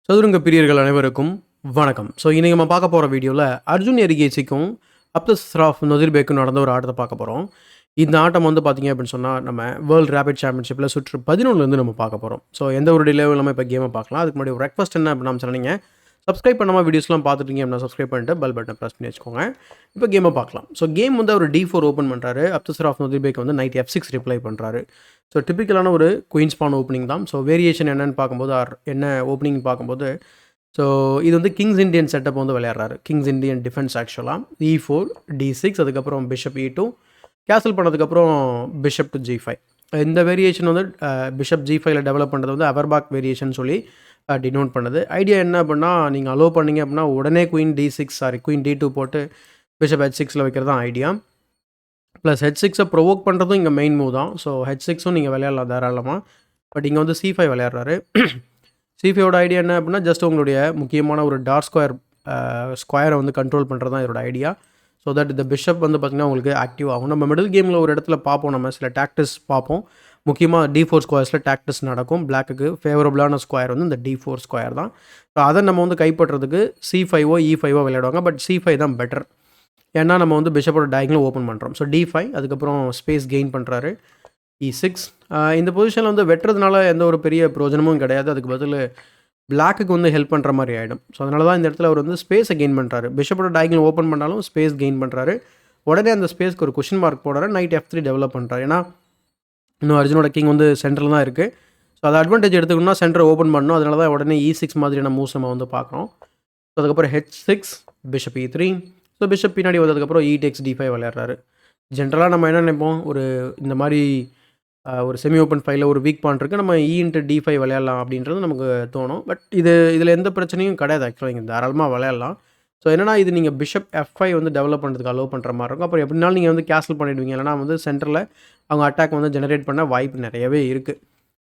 சதுரங்க பிரியர்கள் அனைவருக்கும் வணக்கம். ஸோ இன்றைக்கி நம்ம பார்க்க போகிற வீடியோவில் அர்ஜுன் எரிகேசிக்கும் அப்துஸ்ராஃப் நொதிர்பேக்கும் நடந்த ஒரு ஆட்டத்தை பார்க்க போகிறோம். இந்த ஆட்டம் வந்து பார்த்திங்க அப்படின்னு சொன்னால் நம்ம வேர்ல்டு ரேபிட் சாம்பியன்ஷிப்பில் சுற்று 11 நம்ம பார்க்க போகிறோம். ஸோ எந்த ஒரு டிலேவும் இல்லாமல் இப்போ கேமை பார்க்கலாம். அதுக்கு முன்னாடி ஒரு ரெக்வஸ்ட் என்ன அப்படின்னு சொன்னீங்க, சப்ஸ்கிரைப் பண்ணாமல் வீடியோஸ்லாம் பார்த்துட்டீங்க அப்படின்னா சப்ஸ்கிரைப் பண்ணிட்டு பெல் பட்டனை ப்ரெஸ் பண்ணி வச்சுக்கோங்க. இப்போ கேமை பார்க்கலாம். ஸோ கேம் வந்து அவர் D4 ஓப்பன் பண்ணுறாரு. அப்துஸ்ராஃப் நொதிர்பேக் வந்து நைட் F6 ரிப்ளை பண்ணுறாரு. ஸோ டிப்பிக்கலான ஒரு குயின் ஸ்பான் ஓப்பனிங் தான். ஸோ வேரியேஷன் என்னென்னு பார்க்கும்போது என்ன ஓப்பனிங் பார்க்கும்போது ஸோ இது வந்து கிங்ஸ் இண்டியன் செட்டப் வந்து விளையாடுறாரு. கிங்ஸ் இண்டியன் டிஃபென்ஸ் ஆக்சுவலாக E4 D6 அதுக்கப்புறம் பிஷப் E2 கேன்சல் பண்ணதுக்கப்புறம் பிஷப் டு G5. இந்த வேரியேஷன் வந்து பிஷப் G5ல டெவலப் பண்ணுறது வந்து அவர்பாக் வேரியேஷன் சொல்லி டினோட் பண்ணுது. ஐடியா என்ன அப்படின்னா, நீங்கள் அலோவ் பண்ணிங்க அப்படின்னா உடனே குயின் D2 போட்டு பிஷப் H6ல வைக்கிறது தான் ஐடியா. ப்ளஸ் H6 ப்ரொவோக் பண்ணுறதும் இங்கே மெயின் மூவ் தான். ஸோ H6ம் நீங்கள் விளையாடலாம் தாராளமாக. பட் இங்கே வந்து C5 விளையாடுறாரு. C5ஓட ஐடியா என்ன அப்படின்னா, ஜஸ்ட் உங்களுடைய முக்கியமான ஒரு டார்க் ஸ்கொயரை வந்து கண்ட்ரோல் பண்ணுறது தான் இதோட ஐடியா. ஸோ தட் இந்த பிஷப் வந்து பார்த்திங்கன்னா உங்களுக்கு ஆக்டிவ் ஆகும். நம்ம மிடில் கேமில் ஒரு இடத்துல பார்ப்போம், நம்ம சில டாக்டிஸ் பார்ப்போம். முக்கியமாக D4 ஸ்கொயர்ஸில் டாக்டிஸ் நடக்கும். பிளாக்குக்கு ஃபேவரபுளான ஸ்கொயர் வந்து இந்த D4 ஸ்கொயர் தான். ஸோ அதை நம்ம வந்து கைப்பற்றுறதுக்கு C5ஓ E5ஓ விளையாடுவாங்க. பட் C5 தான் பெட்டர். ஏன்னா நம்ம வந்து பிஷப்போட டயகனல் ஓப்பன் பண்ணுறோம். ஸோ D5 அதுக்கப்புறம் ஸ்பேஸ் கெயின் பண்ணுறாரு. E6 இந்த பொசிஷனில் வந்து வெட்டுறதுனால எந்த ஒரு பெரிய பிரயோஜனமும் கிடையாது. அதுக்கு பதில் பிளாக்குக்கு வந்து ஹெல்ப் பண்ணுற மாதிரி ஆகிடும். ஸோ அதனால தான் இந்த இடத்துல அவர் வந்து ஸ்பேஸை கெயின் பண்ணுறாரு. பிஷப்போட டயகனல் ஓப்பன் பண்ணாலும் ஸ்பேஸ் கெயின் பண்ணுறாரு. உடனே அந்த ஸ்பேஸ்க்கு ஒரு கொஷின் மார்க் போடுறாரு. நைட் F3 டெவலப் பண்ணுறாரு. ஏன்னா இன்னும் அர்ஜுனோட கிங் வந்து சென்டரில் தான் இருக்குது. ஸோ அதை அட்வான்டேஜ் எடுத்துக்கணும்னா சென்டரை ஓப்பன் பண்ணணும். அதனால தான் உடனே E6 மாதிரியான மூவ்ஸ் நம்ம வந்து பார்க்குறோம். ஸோ அதுக்கப்புறம் H6 bishop E3. So bishop பின்னாடி வந்ததுக்கப்புறம் E takes D5 விளையாடுறாரு. ஜென்ரலாக நம்ம என்ன நினைப்போம், இந்த மாதிரி ஒரு செமி ஓப்பன் ஃபைவ்ல ஒரு வீக் பாயிண்ட் இருக்குது, நம்ம E*D5 விளையாடலாம் அப்படின்றது நமக்கு தோணும். பட் இதில் எந்த பிரச்சனையும் கிடையாது. ஆக்சுவலாக நீங்கள் தாராளமாக விளையாடலாம். ஸோ என்னன்னா, இது நீங்கள் பிஷப் F5 வந்து டெவலப் பண்ணுறதுக்கு அலோவ் பண்ணுற மாதிரி இருக்கும். அப்புறம் எப்படினாலும் நீங்கள் வந்து கேன்சல் பண்ணிவிடுவீங்க. இல்லைனா வந்து சென்டரில் அவங்க அட்டாக் வந்து ஜெனரேட் பண்ண வாய்ப்பு நிறையவே இருக்குது.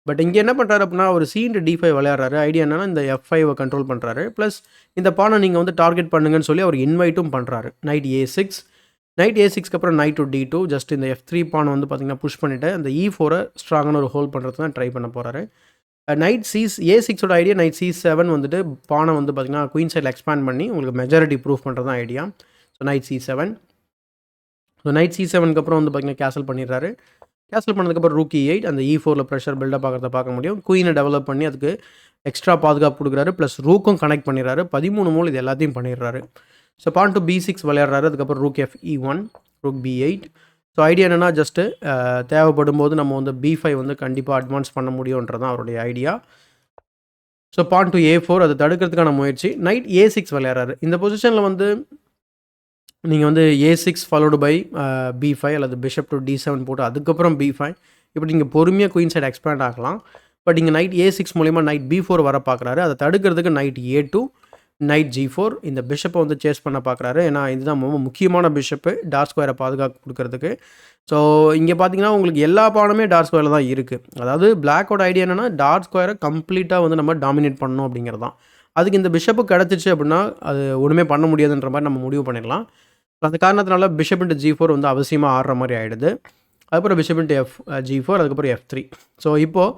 பட் இங்கே என்ன பண்ணுறாரு அப்படின்னா, ஒரு C*D5 விளையாடுறாரு. ஐடியா என்னன்னா, இந்த F5 கண்ட்ரோல் பண்ணுறாரு. ப்ளஸ் இந்த பானை நீங்கள் வந்து டார்கெட் பண்ணுங்கன்னு சொல்லி அவர் இன்வைட்டும் பண்ணுறாரு. நைட் A6க்கு அப்புறம் நைட் டு D2. ஜஸ்ட் இந்த F3 பானை வந்து பார்த்திங்கன்னா புஷ் பண்ணிவிட்டு அந்த E4 ஸ்ட்ராங்கான ஒரு ஹோல்ட் பண்ணுறது தான் ட்ரை பண்ண போகிறாரு. நைட் A6ஓட ஐடியா நைட் C7 வந்துட்டு பானை வந்து பார்த்திங்கன்னா குயின் சைடில் எக்ஸ்பேண்ட் பண்ணி உங்களுக்கு மெஜாரிட்டி ப்ரூஃப் பண்ணுறது தான் idea. So knight C7. So knight C7க்கு அப்புறம் வந்து பார்த்திங்கன்னா கேன்சல் பண்ணிடுறாரு. கேன்சல் பண்ணதுக்கப்புறம் ரூக் E8 அந்த E4ல ப்ரெஷர் பில்டப் ஆகிறத பார்க்க முடியும். குயினை டெவலப் பண்ணி அதுக்கு எக்ஸ்ட்ரா பாதுகாப்பு கொடுக்குறாரு. ப்ளஸ் ரூக்கும் கனெக்ட் பண்ணிடுறாரு. 13 மூல் இது எல்லாத்தையும் பண்ணிடுறாரு. So porn to B6 விளையாடுறாரு. அதுக்கப்புறம் rook FE1 rook B8. So idea என்னென்னா, ஜஸ்ட்டு தேவைப்படும் போது நம்ம வந்து B5 வந்து கண்டிப்பாக அட்வான்ஸ் பண்ண முடியுன்றது தான் அவருடைய idea. So porn to A4 அதை தடுக்கிறதுக்கான முயற்சி. Night A6 விளையாடுறாரு. இந்த பொசிஷனில் வந்து நீங்கள் வந்து A6 ஃபாலோடு பை B5 அல்லது பிஷப் டு D7 போட்டு அதுக்கப்புறம் B5 இப்படி நீங்கள் பொறுமையாக குயின் சைடு எக்ஸ்பேண்ட் ஆகலாம். பட் இங்கே நைட் A6 மூலிமா நைட் B4 வர பார்க்குறாரு. அதை தடுக்கிறதுக்கு நைட் A2 நைட் G4 இந்த பிஷப்பை வந்து சேஸ் பண்ண பார்க்குறாரு. ஏன்னா இதுதான் ரொம்ப முக்கியமான பிஷப்பு டார்க் ஸ்கொயரை பாதுகாப்பு கொடுக்கறதுக்கு. ஸோ இங்கே பார்த்தீங்கன்னா உங்களுக்கு எல்லா பானுமே டார்க் ஸ்கொயரில் தான் இருக்குது. அதாவது பிளாக்கோட ஐடியா என்னென்னா, டார்க் ஸ்கொயரை கம்ப்ளீட்டாக வந்து நம்ம டாமினேட் பண்ணணும் அப்படிங்கிறது தான். அதுக்கு இந்த பிஷப்பு கிடச்சிச்சு அப்படின்னா அது ஒன்றுமே பண்ண முடியாதுன்ற மாதிரி நம்ம முடிவு பண்ணிடலாம். அந்த காரணத்தினால பிஷப் இன்ட்டு G4 வந்து அவசியமாக ஆடுற மாதிரி ஆகிடுது. அதுக்கப்புறம் பிஷப் இன்ட்டு G4 அதுக்கப்புறம் F3. ஸோ இப்போது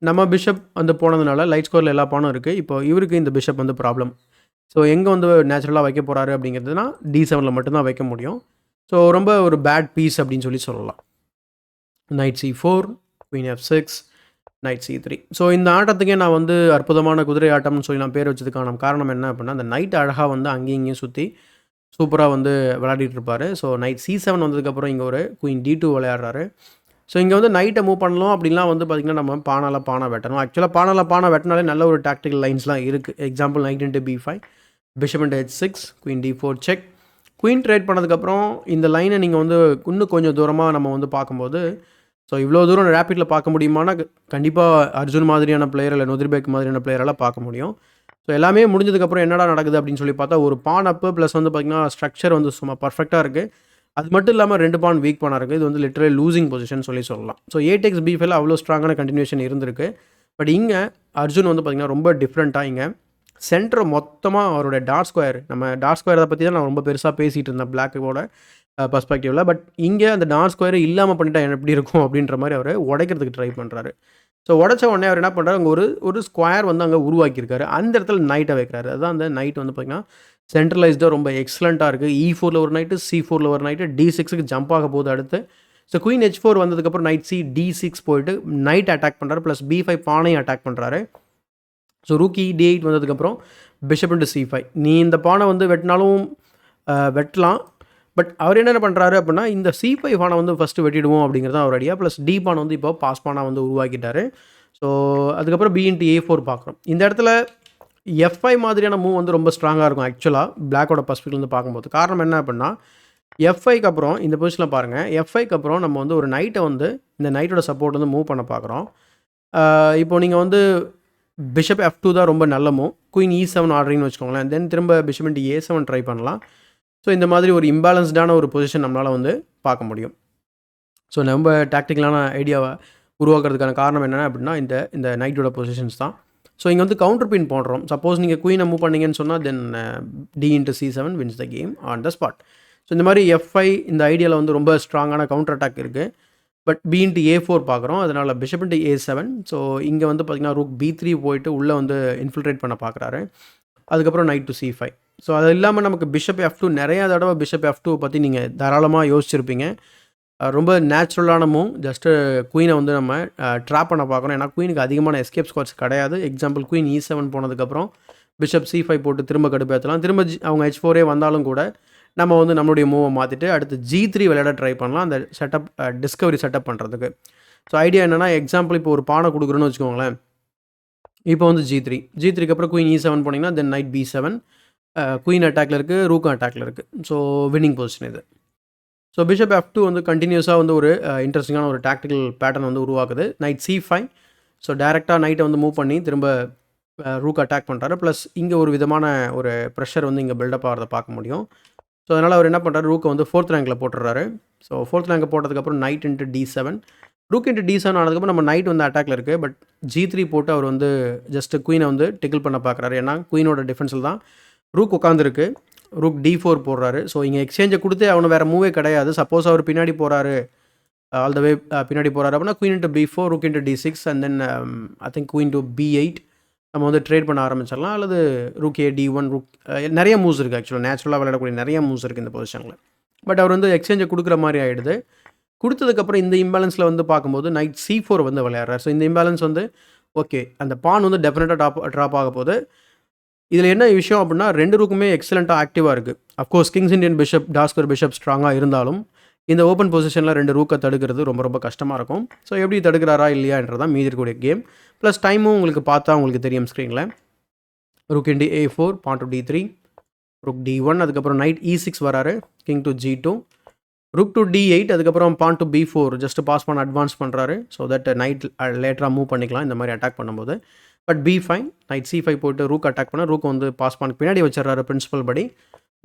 நம்ம பிஷப் வந்து போனதுனால லைட் ஸ்கோரில் எல்லா பானும் இருக்குது. இப்போ இவருக்கு இந்த பிஷப் வந்து ப்ராப்ளம். ஸோ எங்கே வந்து நேச்சுரலாக வைக்க போகிறாரு அப்படிங்கிறதுனா D7ல் மட்டும்தான் வைக்க முடியும். ஸோ ரொம்ப ஒரு பேட் பீஸ் அப்படின்னு சொல்லலாம். Night C4 queen F6 night C3. So இந்த ஆட்டத்துக்கே நான் வந்து அற்புதமான குதிரை ஆட்டம்னு சொல்லி நான் பேர் வச்சதுக்கான காரணம் என்ன அப்படின்னா, அந்த நைட் அழகாக வந்து அங்கேயும் இங்கேயும் சுற்றி சூப்பராக வந்து விளையாடிட்டு இருப்பார். ஸோ நைட் C7 வந்ததுக்கப்புறம் இங்கே ஒரு குயின் D2 விளையாடுறாரு. ஸோ இங்கே வந்து நைட்டை மூவ் பண்ணலாம் அப்படின்லாம் வந்து பார்த்திங்கன்னா நம்ம பானை வெட்டணும். ஆக்சுவலாக பானை வெட்டினாலே நல்ல ஒரு டாக்டிக்கல் லைன்ஸ்லாம் இருக்குது. Example night into B5 bishop into H6 queen D4 check. Queen trade பண்ணதுக்கப்புறம் இந்த லைனை நீங்கள் வந்து இன்னும் கொஞ்சம் தூரமாக நம்ம வந்து பார்க்கும்போது, ஸோ இவ்வளோ தூரம் ரேப்பிடில் பார்க்க முடியுமானா கண்டிப்பாக அர்ஜுன் மாதிரியான பிளேயர் இல்லை நொதிர்பேக் மாதிரியான பிளேயரெல்லாம் பார்க்க முடியும். ஸோ எல்லாமே முடிஞ்சதுக்கப்புறம் என்னடா நடக்குது அப்படின்னு சொல்லி பார்த்தா, ஒரு பான் அப்பு ப்ளஸ் வந்து பார்த்திங்கன்னா ஸ்ட்ரக்சர் வந்து சும்மா பர்ஃபெக்டாக இருக்குது. அது மட்டும் இல்லாமல் 2 பான் வீக் பானாக இருக்குது. இது வந்து லிட்டரலி லூசிங் பொசிஷன் சொல்லலாம். ஸோ A takes B5 அவ்வளோ ஸ்ட்ராங்கான கண்டினியூஷன் இருந்திருக்கு. பட் இங்கே அர்ஜுன் வந்து பார்த்திங்கன்னா ரொம்ப டிஃப்ரெண்ட்டாக இங்கே சென்டரை மொத்தமாக அவருடைய டார்க் ஸ்கொயரை பற்றி தான் நான் ரொம்ப பெருசாக பேசிகிட்டு இருந்தேன் பிளாக்கோட பர்ஸ்பெக்டிவில். பட் இங்கே அந்த டார்க் ஸ்கொயரை இல்லாமல் பண்ணிட்டா எப்படி இருக்கும் அப்படின்ற மாதிரி அவர் உடைக்கிறதுக்கு ட்ரை பண்ணுறாரு. ஸோ உடச்ச உடனே அவர் என்ன பண்ணுறாரு, அங்கே ஒரு ஸ்கொயர் வந்து அங்கே உருவாக்கியிருக்காரு. அந்த இடத்துல நைட்டை வைக்கிறாரு. அதுதான் அந்த நைட் வந்து பார்த்தீங்கன்னா சென்ட்ரலைஸ்டாக ரொம்ப எக்ஸலண்ட்டாக இருக்குது. E4ல் ஒரு நைட்டு, C4ல் ஒரு நைட்டு, D6க்கு ஜம்ப் ஆக போகுது அடுத்து. ஸோ குயின் H4 வந்ததுக்கப்புறம் நைட் D6 போயிட்டு நைட் அட்டாக் பண்ணுறாரு. ப்ளஸ் B5 பானையும் அட்டாக் பண்ணுறாரு. ஸோ ரூக் D8 வந்ததுக்கப்புறம் பிஷப் இன்டு C5. நீ இந்த பானை வந்து வெட்டினாலும் வெட்டலாம். பட் அவர் என்ன பண்ணுறாரு அப்படின்னா, இந்த C5 பானை வந்து ஃபஸ்ட்டு வெட்டிடுவோம் அப்படிங்கிறது தான் அவர் ஐடியா. ப்ளஸ் D பானை வந்து இப்போ பாஸ் பானை வந்து உருவாக்கிட்டாரு. ஸோ அதுக்கப்புறம் B இன்ட்டு A4 பார்க்குறோம். இந்த இடத்துல F5 மாதிரியான மூவ் வந்து ரொம்ப ஸ்ட்ராங்காக இருக்கும் ஆக்சுவலாக பிளாக்கோட பர்ஸ்பெக்டிவ்லேருந்து பார்க்கும்போது. காரணம் என்ன அப்படின்னா, F5க்கு அப்புறம் இந்த பொசிஷனில் பாருங்கள், F5க்கு அப்புறம் நம்ம வந்து ஒரு நைட்டை வந்து இந்த நைட்டோட சப்போர்ட் வந்து மூவ் பண்ண பார்க்குறோம். இப்போ நீங்கள் வந்து பிஷப் F2 தான் ரொம்ப நல்ல மூவ். குயின் E7 ஆடுறீங்கன்னு வச்சுக்கோங்களேன். தென் திரும்ப பிஷப் இன்ட்டு A7 ட்ரை பண்ணலாம். ஸோ இந்த மாதிரி ஒரு இம்பேலன்ஸ்டான ஒரு பொசிஷன் நம்மளால் வந்து பார்க்க முடியும். ஸோ நம்ம டாக்டிக்கலான ஐடியாவை உருவாக்குறதுக்கான காரணம் என்னென்ன அப்படின்னா இந்த நைட்டோட பொசிஷன்ஸ் தான். ஸோ இங்கே வந்து கவுண்டர் பின் போடுறோம். சப்போஸ் நீங்கள் குயினை மூவ் பண்ணீங்கன்னு சொன்னால் then D into C7 wins the game on the spot. So இந்த மாதிரி F5 இந்த ஐடியாவில் வந்து ரொம்ப ஸ்ட்ராங்கான கவுண்டர் அட்டாக் இருக்குது. பட் B இன்ட்டு A4 பார்க்குறோம். அதனால் பிஷப் இன்ட்டு A7. ஸோ இங்கே வந்து பார்த்திங்கன்னா ரூக் B3 போயிட்டு உள்ளே வந்து இன்ஃபில்ட்ரேட் பண்ண பார்க்குறாரு. அதுக்கப்புறம் நைட் டு C5. ஸோ அது இல்லாமல் நமக்கு பிஷப் F2 நிறையா தடவை பிஷப் F2 பற்றி நீங்கள் தாராளமாக யோசிச்சிருப்பீங்க. ரொம்ப நேச்சுரலான மூவ். ஜஸ்ட்டு குயினை வந்து நம்ம ட்ராப் பண்ண பார்க்குறோம். ஏன்னா குயினுக்கு அதிகமான எஸ்கேப் ஸ்குவாட்ஸ் கிடையாது. எக்ஸாம்பிள் குயின் E7 போனதுக்கப்புறம் பிஷப் C5 போட்டு திரும்ப கடுப்பேற்றலாம். திரும்ப அவங்க H4 வந்தாலும் கூட நம்ம வந்து நம்மளுடைய மூவை மாற்றிட்டு அடுத்து G3 விளையாட ட்ரை பண்ணலாம், அந்த செட்டப் டிஸ்கவரி செட்டப் பண்ணுறதுக்கு. ஸோ ஐடியா என்னென்னா, எக்ஸாம்பிள் இப்போ ஒரு பானை கொடுக்குறோன்னு வச்சுக்கோங்களேன். இப்போ வந்து G3க்கு அப்புறம் குயின் E7 போனீங்கன்னா தென் நைட் B7. குயின் அட்டாக்ல இருக்குது, ரூக்கும் அட்டாக்ல இருக்குது. ஸோ வின்னிங் பொசிஷன் இது. ஸோ பிஷப் F2 வந்து கண்டினியூஸாக வந்து ஒரு இன்ட்ரெஸ்டிங்கான ஒரு டாக்டிக்கல் பேட்டர்ன் வந்து உருவாக்குது. Night C5. ஸோ டேரெக்டாக நைட்டை வந்து மூவ் பண்ணி திரும்ப ரூக் அட்டாக் பண்ணுறாரு. ப்ளஸ் இங்கே ஒரு விதமான ஒரு ப்ரெஷர் வந்து இங்கே பில்டப் ஆகிறத பார்க்க முடியும். ஸோ அதனால் அவர் என்ன பண்ணுறாரு, ரூக்கை வந்து 4th ரேங்கில் போட்டுடுறாரு. ஸோ 4th ரேங்க் போட்டதுக்கப்புறம் night into D7. Rook into D7 ஆனதுக்கப்புறம் நம்ம நைட் வந்து அட்டாக்ல இருக்குது. பட் G3 போட்டு அவர் வந்து ஜஸ்ட்டு குயினை வந்து டிக்கிள் பண்ண பார்க்குறாரு. ஏன்னா குயினோட டிஃபென்ஸில் தான் ரூக் உட்காந்துருக்கு. ரூக் D4 போடுறாரு. ஸோ இங்கே எக்ஸ்சேஞ்சை கொடுத்து அவனு வேறு மூவே கிடையாது. சப்போஸ் அவர் பின்னாடி போகிறாரு, ஆல் த வே பின்னாடி போகிறாரு அப்படின்னா queen into B4, rook into D6 and then I think queen to B8 நம்ம வந்து ட்ரேட் பண்ண ஆரம்பிச்சிடலாம். அல்லது ரூக் D1 ரூக் நிறைய மூவ்ஸ் இருக்குது. ஆக்சுவலாக நேச்சுரலாக விளையாடக்கூடிய நிறைய மூவ்ஸ் இருக்குது இந்த பொசிஷனில். பட் அவர் வந்து எக்ஸ்சேஞ்சை கொடுக்குற மாதிரி ஆகிடுது. கொடுத்ததுக்கப்புறம் இந்த இம்பேலன்ஸில் வந்து பார்க்கும்போது நைட் C4 வந்து விளையாடுறாரு. ஸோ இந்த இம்பேலன்ஸ் வந்து ஓகே, அந்த பான் வந்து டெஃபினட்டாக ட்ராப் ஆக போகுது. இதில் என்ன விஷயம் அப்படின்னா, 2 ரூக்குமே எக்ஸலண்ட்டாக ஆக்டிவாக இருக்குது. Of course Kings Indian bishop, tasker bishop ஸ்ட்ராங்காக இருந்தாலும் இந்த ஓப்பன் பொசிஷனில் 2 ரூக்கை தடுக்கிறது ரொம்ப ரொம்ப கஷ்டமாக இருக்கும். ஸோ எப்படி தடுக்கிறாரா இல்லையான்றதான் மீதி இருக்கக்கூடிய கேம். ப்ளஸ் டைமும் உங்களுக்கு பார்த்தா உங்களுக்கு தெரியும் ஸ்க்ரீனில். Rook into A4, pawn to D3, rook D1, அதுக்கப்புறம் நைட் E6 வராரு, king to G2, rook to D8, அதுக்கப்புறம் பான் டு B4 ஜஸ்ட் பாஸ் பண்ண அட்வான்ஸ் பண்ணுறாரு. ஸோ தட் நைட் லேட்டராக மூவ் பண்ணிக்கலாம் இந்த மாதிரி அட்டாக் பண்ணும்போது. பட் B5, நைட் C5 போட்டு ரூக் அட்டாக் பண்ண ரூக் வந்து பாஸ் பண்ண பின்னாடி வச்சிடறாரு பிரின்சிபல் படி.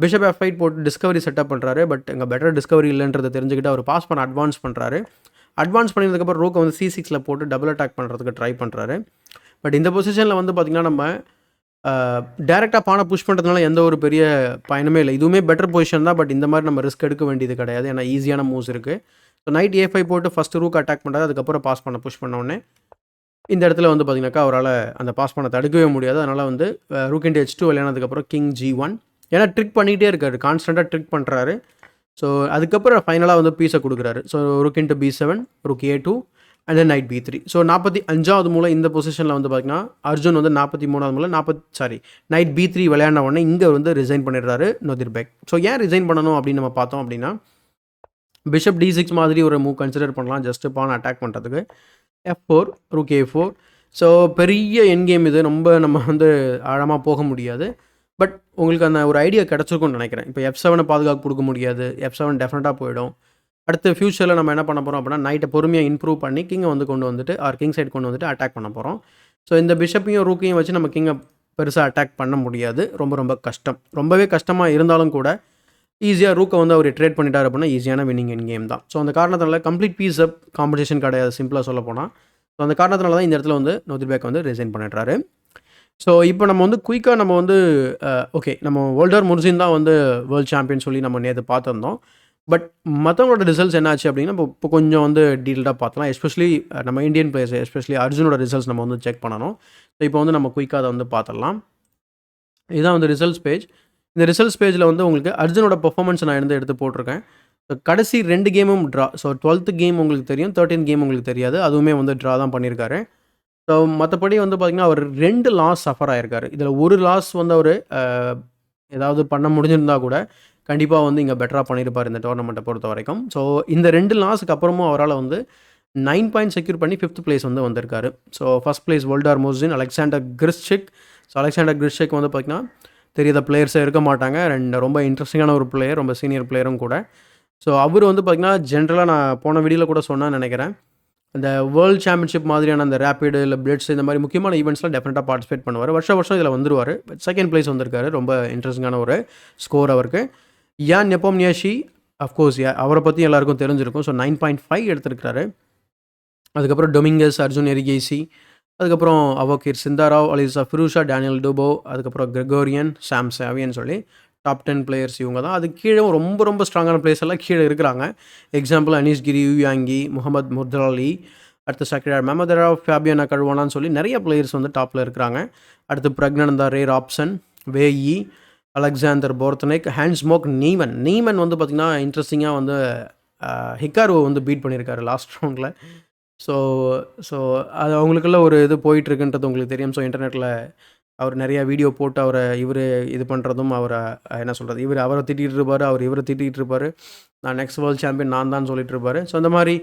பிஷப் F8 போட்டு டிஸ்கவரி செட்டப் பண்ணுறாரு. பட் இங்கே பெட்டர் டிஸ்கவரி இல்லைன்றதை தெரிஞ்சுக்கிட்டு அவர் பாஸ் பண்ண அட்வான்ஸ் பண்ணுறாரு. அட்வான்ஸ் பண்ணினதுக்கப்புறம் ரூக்கை வந்து C6 போட்டு டபுள் அட்டாக் பண்ணுறதுக்கு ட்ரை பண்ணுறாரு. பட் இந்த பொசிஷனில் வந்து பார்த்திங்கன்னா நம்ம டேரெக்டாக பானை புஷ் பண்ணுறதுனால எந்த ஒரு பெரிய பயனுமே இல்லை. இதுவுமே பெட்டர் பொசிஷன் தான். பட் இந்த மாதிரி நம்ம ரிஸ்க் எடுக்க வேண்டியது கிடையாது. ஏன்னா ஈஸியான மூவ்ஸ் இருக்குது. ஸோ நைட் A5 போட்டு ஃபஸ்ட்டு ரூக் அட்டாக் பண்ணுறாரு. அதுக்கப்புறம் பாஸ் பண்ண புஷ் பண்ண உடனே இந்த இடத்துல வந்து பார்த்திங்கனாக்கா அவரால் அந்த பாஸ் பண்ண தடுக்கவே முடியாது. அதனால் வந்து rook into H2 விளையானதுக்கப்புறம் king G1. ஏன்னா ட்ரிக் பண்ணிகிட்டே இருக்காரு, கான்ஸ்டண்ட்டாக ட்ரிக் பண்ணுறாரு. ஸோ அதுக்கப்புறம் ஃபைனலாக வந்து பீஸை கொடுக்குறாரு. So rook into B7, rook A2 and then knight B3. So 45வது மூலை இந்த பொசிஷனில் வந்து பார்த்திங்கன்னா அர்ஜுன் வந்து 43வது மூலை நைட் B3 விளையாடின உடனே இங்கே வந்து ரிசைன் பண்ணிடுறாரு நொதிர்பேக். ஸோ ஏன் ரிசைன் பண்ணணும் அப்படின்னு நம்ம பார்த்தோம் அப்படின்னா, பிஷப் D6 மாதிரி ஒரு மூவ் கன்சிடர் பண்ணலாம் ஜஸ்ட் பான் அட்டாக் பண்ணுறதுக்கு. F4, rook A4. ஸோ பெரிய என் கேம் இது, ரொம்ப நம்ம வந்து ஆழமாக போக முடியாது. பட் உங்களுக்கு அந்த ஒரு ஐடியா கிடச்சிருக்கும்னு நினைக்கிறேன். இப்போ F7 பாதுகாப்பு கொடுக்க முடியாது. F7 டெஃபினட்டாக போயிடும். அடுத்து ஃபியூச்சரில் நம்ம என்ன பண்ண போகிறோம் அப்படின்னா, நைட்டை பொறுமையாக இம்ப்ரூவ் பண்ணி கிங்கை வந்து கொண்டு வந்துட்டு கிங் சைடு கொண்டு வந்துட்டு அட்டாக் பண்ண போகிறோம். ஸோ இந்த பிஷப்பையும் ரூக்கையும் வச்சு நம்ம கிங்கை பெருசாக அட்டாக் பண்ண முடியாது. ரொம்ப ரொம்ப கஷ்டம். ரொம்பவே கஷ்டமாக இருந்தாலும் கூட ஈஸியாக ரூக்கை வந்து அவர் ட்ரேட் பண்ணிட்டார் அப்படின்னா ஈஸியான வின்னிங் இன் கேம் தான். ஸோ அந்த காரணத்தினால கம்ப்ளீட் பீஸ் அப் காம்படிஷன் கிடையாது, சிம்பிளாக சொல்ல போனால். ஸோ அந்த காரணத்தினால தான் இந்த இடத்துல வந்து நொதிர்பேக் வந்து ரிசைன் பண்ணிடுறாரு. ஸோ இப்போ நம்ம வந்து குயிக்காக நம்ம வந்து ஓகே, நம்ம வோல்டர் முர்சின் தான் வந்து வேர்ல்டு சாம்பியன் சொல்லி நம்ம நேற்று பார்த்துருந்தோம். பட் மற்றவங்களோட ரிசல்ட்ஸ் என்னாச்சு அப்படின்னா இப்போ கொஞ்சம் வந்து டீட்டெயில்டாக பார்த்தலாம். எஸ்பெஷலி நம்ம இந்தியன் பிளேயர்ஸ் எஸ்பெஷலி அர்ஜுனோட ரிசல்ட்ஸ் நம்ம வந்து செக் பண்ணணும். ஸோ இப்போ வந்து நம்ம குயிக்காக அதை வந்து பார்த்துடலாம். இதுதான் வந்து ரிசல்ட்ஸ் பேஜ். இந்த ரிசல்ட்ஸ் பேஜில் வந்து உங்களுக்கு அர்ஜுனோட பெர்ஃபார்மன்ஸ் நான் எடுத்து போட்டிருக்கேன். ஸோ கடைசி 2 கேமும் ட்ரா. ஸோ 12th கேம் உங்களுக்கு தெரியும், 13th கேம் உங்களுக்கு தெரியாது. அதுவுமே வந்து ட்ரா தான் பண்ணியிருக்காரு. ஸோ மற்றபடி வந்து பார்த்திங்கன்னா அவர் 2 லாஸ் சஃபர் ஆகிருக்காரு. இதில் ஒரு லாஸ் வந்து அவர் ஏதாவது பண்ண முடிஞ்சிருந்தா கூட கண்டிப்பாக வந்து இங்கே பெட்டராக பண்ணியிருப்பார் இந்த டோர்னமெண்ட்டை பொறுத்த வரைக்கும். ஸோ இந்த 2 லாஸுக்கு அப்புறமும் அவரால் வந்து 9 பாயிண்ட் செக்யூர் பண்ணி 5th பிளேஸ் வந்து வந்திருக்காரு. So first place Volodar Murzin, Alexander Grischuk. So Alexander Grischuk வந்து பார்த்திங்கன்னா தெரியாத பிளேயர்ஸே இருக்க மாட்டாங்க. ரொம்ப இன்ட்ரெஸ்டிங்கான ஒரு பிளேயர், ரொம்ப சீனியர் பிளேயரும் கூட. ஸோ அவர் வந்து பார்த்திங்கன்னா ஜென்ரலாக நான் போன வீடியோவில் கூட சொன்னேன்னு நினைக்கிறேன். இந்த வேர்ல்டு சாம்பியன்ஷிப் மாதிரியான அந்த ரேப்பிடு இல்லை பிளிட்ஸ் இந்த மாதிரி முக்கியமான ஈவெண்ட்ஸ்லாம் டெஃபினட்டாக பார்ட்டிசிபேட் பண்ணுவார். வருஷம் இதில் வந்துருவார். செகண்ட் பிளேஸ் வந்திருக்காரு. ரொம்ப இன்ட்ரெஸ்டிங்கான ஒரு ஸ்கோர் அவருக்கு. யான் நெப்போம்னியாஷி அஃப்கோர்ஸ் அவரை பற்றி எல்லாருக்கும் தெரிஞ்சிருக்கும். ஸோ 9.5 எடுத்திருக்கிறாரு. அதுக்கப்புறம் டொமிங்கஸ், அர்ஜுன் எரிகேசி, அதுக்கப்புறம் அவோகிர் சிந்தாராவ், அலிசா ஃபிரூஷா, டேனியல் டூபோ, அதுக்கப்புறம் கிரெகோரியன், சாம் சாவியன்னு சொல்லி டாப் 10 பிளேயர்ஸ் இவங்க தான். அது கீழே ரொம்ப ஸ்ட்ராங்கான பிளேயர்ஸ் எல்லாம் கீழே இருக்கிறாங்க. எக்ஸாம்பிள் அனீஸ் கிரி, யூயாங்கி, முகமது முர்தலி, அடுத்து சக்ரியார் மெமதரா, ஃபேபியானா கழுவானான்னு சொல்லி நிறைய பிளேயர்ஸ் வந்து டாப்பில் இருக்கிறாங்க. அடுத்து பிரக்னந்தா, ரே ராப்சன், வேயி, அலெக்சாண்டர் போர்த்தனிக், ஹேண்ட்ஸ்மோக், நீமன் வந்து பார்த்திங்கன்னா இன்ட்ரெஸ்டிங்காக வந்து ஹிக்காருவை வந்து பீட் பண்ணியிருக்காரு லாஸ்ட் ரவுண்டில். ஸோ அது அவங்களுக்குள்ள ஒரு இது போயிட்டுருக்குன்றது உங்களுக்கு தெரியும். ஸோ இன்டர்நெட்டில் அவர் நிறையா வீடியோ போட்டு இவர் இது பண்ணுறதும் என்ன சொல்கிறது, அவரை திட்டிகிட்டு இருப்பார், இவரை திட்டிகிட்டு இருப்பார். நான் நெக்ஸ்ட் வேர்ல்டு சாம்பியன் நான் தான் சொல்லிட்டு இருப்பார். ஸோ இந்த மாதிரி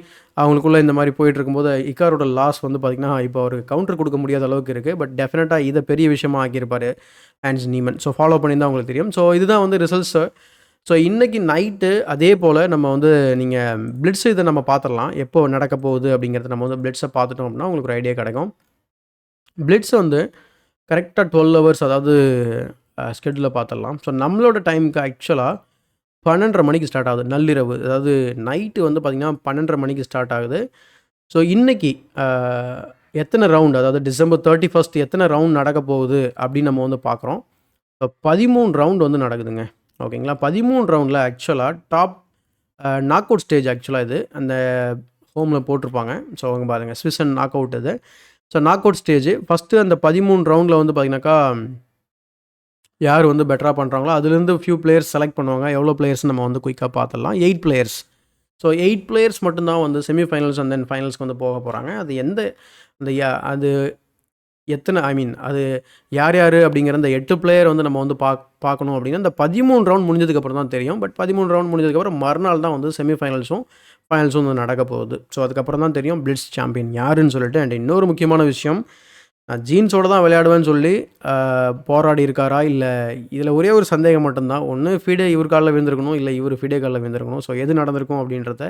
அவங்களுக்குள்ளே இந்த மாதிரி போயிட்டுருக்கும்போது இக்காரோட லாஸ் வந்து பார்த்திங்கன்னா இப்போ அவர் கவுண்டர் கொடுக்க முடியாத அளவுக்கு இருக்குது. பட் டெஃபினட்டாக இதை பெரிய விஷயமாக ஆக்கியிருப்பார் ஹேண்ட்ஸ் நீமன். ஸோ ஃபாலோ பண்ணியிருந்தால் அவங்களுக்கு தெரியும். ஸோ இதுதான் வந்து ரிசல்ட்ஸு. ஸோ இன்றைக்கி நைட்டு அதே போல் நம்ம வந்து நீங்கள் பிளிட்ஸ் இதை நம்ம பார்த்துடலாம். எப்போ நடக்க போகுது அப்படிங்கிறத நம்ம வந்து பிளிட்ஸை பார்த்துட்டோம் அப்படின்னா உங்களுக்கு ஒரு ஐடியா கிடைக்கும். பிளிட்ஸ் வந்து கரெக்டாக 12 ஹவர்ஸ் அதாவது ஸ்கெட்யூலில் பார்த்துடலாம். ஸோ நம்மளோட டைமுக்கு ஆக்சுவலாக 12:30 மணிக்கு ஸ்டார்ட் ஆகுது, நள்ளிரவு. அதாவது நைட்டு வந்து பார்த்திங்கன்னா 12:30 மணிக்கு ஸ்டார்ட் ஆகுது. ஸோ இன்றைக்கி எத்தனை ரவுண்ட், அதாவது டிசம்பர் 31 எத்தனை ரவுண்ட் நடக்க போகுது அப்படின்னு நம்ம வந்து பார்க்குறோம். இப்போ 13 ரவுண்ட் வந்து நடக்குதுங்க. ஓகேங்களா? 13 ரவுண்டில் ஆக்சுவலாக டாப் நாக் அவுட் ஸ்டேஜ் ஆக்சுவலாக இது அந்த ஹோமில் போட்டிருப்பாங்க. ஸோ அவங்க பாருங்கள் ஸ்விஸ் அண்ட் நாக் அவுட் இது. So knock out stage first அந்த 13 ரவுண்டில் வந்து பார்த்திங்கனாக்கா யார் வந்து பெட்டராக பண்ணுறாங்களோ அதுலேருந்து ஃபியூ பிளேயர்ஸ் செலக்ட் பண்ணுவாங்க. எவ்வளோ பிளேயர்ஸ் நம்ம வந்து குயிக்காக பார்த்துடலாம். 8 பிளேயர்ஸ். ஸோ 8 பிளேயர்ஸ் மட்டும்தான் வந்து செமிஃபைனல்ஸ் அண்ட் தென் ஃபைனல்ஸ்க்கு வந்து போக போகிறாங்க. அது எத்தனை அது யார் அப்படிங்கிற அந்த 8 பிளேயர் வந்து நம்ம வந்து பார்க்கணும் அப்படின்னா இந்த 13 ரவுண்ட் முடிஞ்சதுக்கப்புறம் தான் தெரியும். பட் 13 ரவுண்ட் முடிஞ்சதுக்கப்புறம் மறுநாள் தான் வந்து செமிஃபைனல்ஸும் ஃபைனல்ஸும் வந்து நடக்க போகுது. ஸோ அதுக்கப்புறம் தான் தெரியும் பிளிட்ஸ் சாம்பியன் யாருன்னு சொல்லிட்டு. அண்ட் இன்னொரு முக்கியமான விஷயம், நான் ஜீன்ஸோடு தான் விளையாடுவேன்னு சொல்லி போராடி இருக்காரா, இல்லை இதில் ஒரே ஒரு சந்தேகம் மட்டும்தான். ஒன்று ஃபீடே இவர் காலில் விழுந்திருக்கணும், இல்லை இவர் ஃபீடே காலில் விழுந்திருக்கணும். ஸோ எது நடந்திருக்கும் அப்படின்றத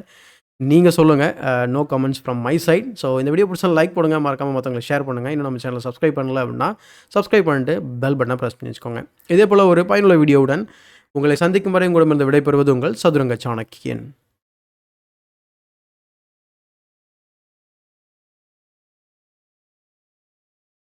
நீங்கள் சொல்லுங்கள். No comments from my side. So இந்த வீடியோ பிடிச்சா லைக் பண்ணுங்க, மறக்காமல் மற்றவங்களை ஷேர் பண்ணுங்கள். இன்னும் நம்ம சேனலை சப்ஸ்கிரைப் பண்ணல அப்படின்னா சப்ஸ்கிரைப் பண்ணிட்டு பெல் பட்டனை ப்ரெஸ் பண்ணி வச்சுக்கோங்க. இதே போல் ஒரு பயனுள்ள வீடியோவுடன் உங்களை சந்திக்கும் வரை உங்களிடமிருந்து விடைபெறுவது உங்கள் சதுரங்க சாணக்கியன்.